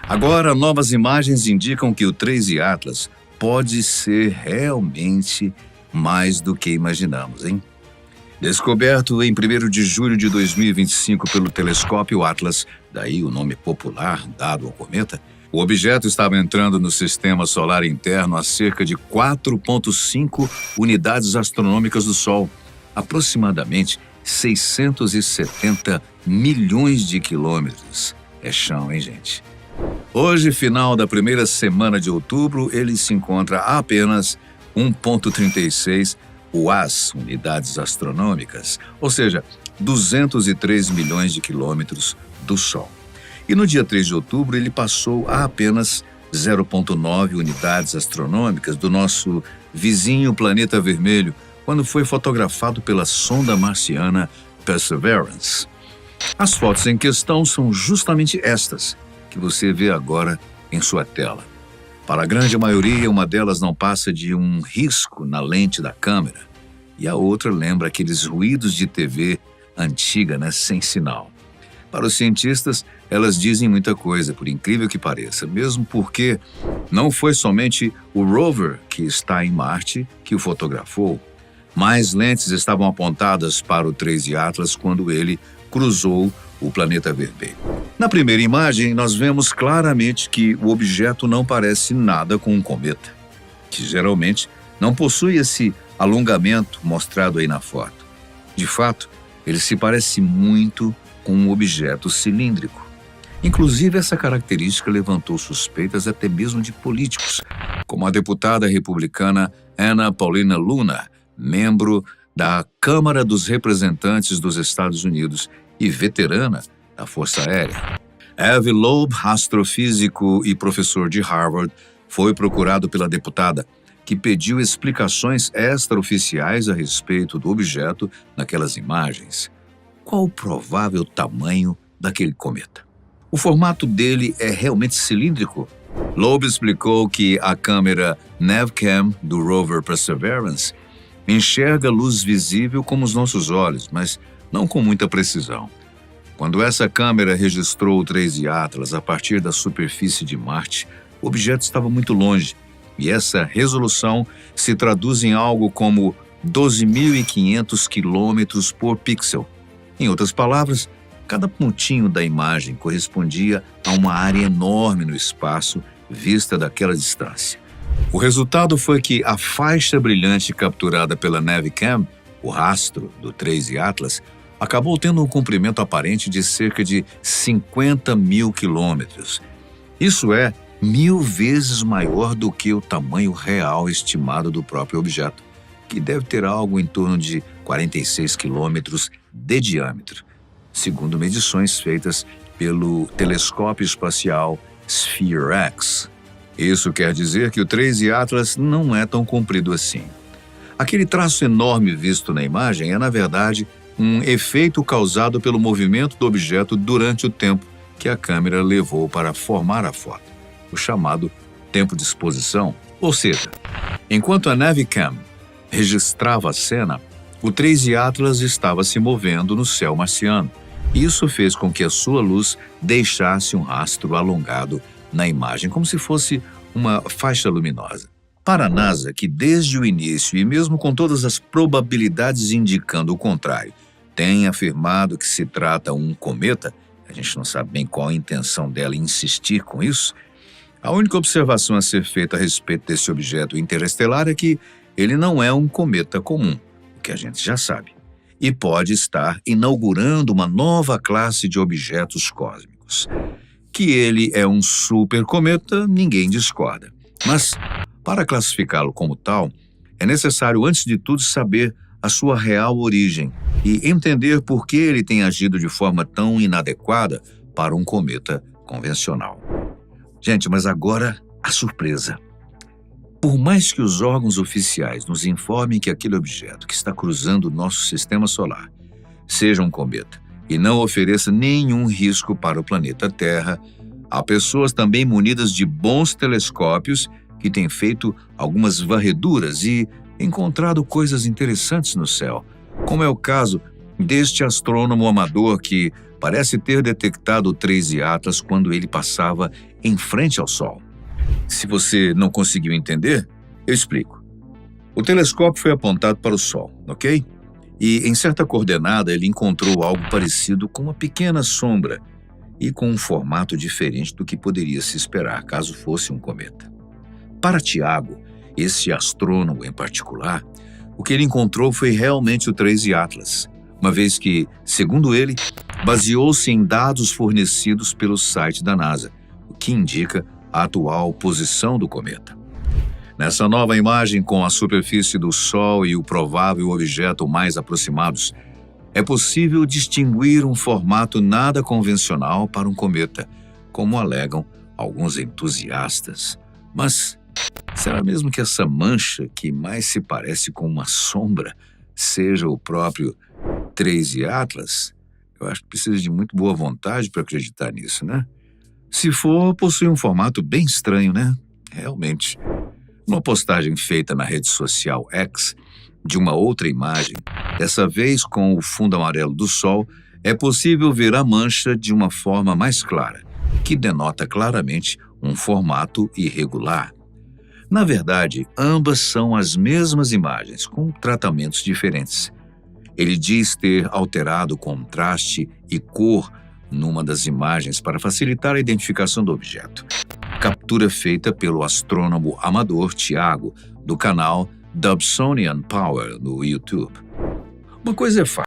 Agora, novas imagens indicam que o 13 Atlas pode ser realmente mais do que imaginamos, hein? Descoberto em 1º de julho de 2025 pelo telescópio Atlas, daí o nome popular dado ao cometa, o objeto estava entrando no sistema solar interno a cerca de 4,5 unidades astronômicas do Sol, aproximadamente 670 milhões de quilômetros. É chão, hein, gente? Hoje, final da primeira semana de outubro, ele se encontra a apenas 1,36 UAS, unidades astronômicas, ou seja, 203 milhões de quilômetros do Sol. E no dia 3 de outubro, ele passou a apenas 0,9 unidades astronômicas do nosso vizinho planeta vermelho, quando foi fotografado pela sonda marciana Perseverance. As fotos em questão são justamente estas que você vê agora em sua tela. Para a grande maioria, uma delas não passa de um risco na lente da câmera, e a outra lembra aqueles ruídos de TV antiga, sem sinal. Para os cientistas, elas dizem muita coisa, por incrível que pareça, mesmo porque não foi somente o rover que está em Marte que o fotografou. Mais lentes estavam apontadas para o 13 Atlas quando ele cruzou o planeta vermelho. Na primeira imagem, nós vemos claramente que o objeto não parece nada com um cometa, que geralmente não possui esse alongamento mostrado aí na foto. De fato, ele se parece muito com um objeto cilíndrico. Inclusive, essa característica levantou suspeitas até mesmo de políticos, como a deputada republicana Anna Paulina Luna, membro da Câmara dos Representantes dos Estados Unidos e veterana da Força Aérea. Avi Loeb, astrofísico e professor de Harvard, foi procurado pela deputada, que pediu explicações extraoficiais a respeito do objeto naquelas imagens. Qual o provável tamanho daquele cometa? O formato dele é realmente cilíndrico? Loeb explicou que a câmera NavCam do rover Perseverance enxerga luz visível como os nossos olhos, mas não com muita precisão. Quando essa câmera registrou o 13 Atlas a partir da superfície de Marte, o objeto estava muito longe, e essa resolução se traduz em algo como 12.500 quilômetros por pixel. Em outras palavras, cada pontinho da imagem correspondia a uma área enorme no espaço vista daquela distância. O resultado foi que a faixa brilhante capturada pela NavCam, o rastro do 13 Atlas, acabou tendo um comprimento aparente de cerca de 50 mil quilômetros. Isso é 1000 vezes maior do que o tamanho real estimado do próprio objeto, que deve ter algo em torno de 46 quilômetros de diâmetro, segundo medições feitas pelo telescópio espacial Sphere-X. Isso quer dizer que o 13 Atlas não é tão comprido assim. Aquele traço enorme visto na imagem é, na verdade, um efeito causado pelo movimento do objeto durante o tempo que a câmera levou para formar a foto, o chamado tempo de exposição. Ou seja, enquanto a NavCam registrava a cena, o 13 Atlas estava se movendo no céu marciano. Isso fez com que a sua luz deixasse um rastro alongado na imagem, como se fosse uma faixa luminosa. Para a NASA, que desde o início, e mesmo com todas as probabilidades indicando o contrário, tem afirmado que se trata um cometa, a gente não sabe bem qual a intenção dela em insistir com isso, a única observação a ser feita a respeito desse objeto interestelar é que ele não é um cometa comum, o que a gente já sabe, e pode estar inaugurando uma nova classe de objetos cósmicos. Que ele é um supercometa, ninguém discorda. Mas, para classificá-lo como tal, é necessário, antes de tudo, saber a sua real origem e entender por que ele tem agido de forma tão inadequada para um cometa convencional. Gente, mas agora a surpresa. Por mais que os órgãos oficiais nos informem que aquele objeto que está cruzando o nosso sistema solar seja um cometa e não ofereça nenhum risco para o planeta Terra, há pessoas também munidas de bons telescópios que têm feito algumas varreduras e encontrado coisas interessantes no céu, como é o caso deste astrônomo amador que parece ter detectado o 3 Atlas quando ele passava em frente ao Sol. Se você não conseguiu entender, eu explico. O telescópio foi apontado para o Sol, ok? E em certa coordenada ele encontrou algo parecido com uma pequena sombra e com um formato diferente do que poderia se esperar caso fosse um cometa. Para Tiago, esse astrônomo em particular, o que ele encontrou foi realmente o 3 Atlas, uma vez que, segundo ele, baseou-se em dados fornecidos pelo site da NASA, o que indica a atual posição do cometa. Nessa nova imagem, com a superfície do Sol e o provável objeto mais aproximados, é possível distinguir um formato nada convencional para um cometa, como alegam alguns entusiastas. Mas será mesmo que essa mancha, que mais se parece com uma sombra, seja o próprio 3 Atlas? Eu acho que precisa de muito boa vontade para acreditar nisso, né? Se for, possui um formato bem estranho, né? Realmente. Uma postagem feita na rede social X de uma outra imagem, dessa vez com o fundo amarelo do Sol, é possível ver a mancha de uma forma mais clara, que denota claramente um formato irregular. Na verdade, ambas são as mesmas imagens, com tratamentos diferentes. Ele diz ter alterado o contraste e cor numa das imagens para facilitar a identificação do objeto. Captura feita pelo astrônomo amador Tiago, do canal Dobsonian Power no YouTube. Uma coisa é fácil.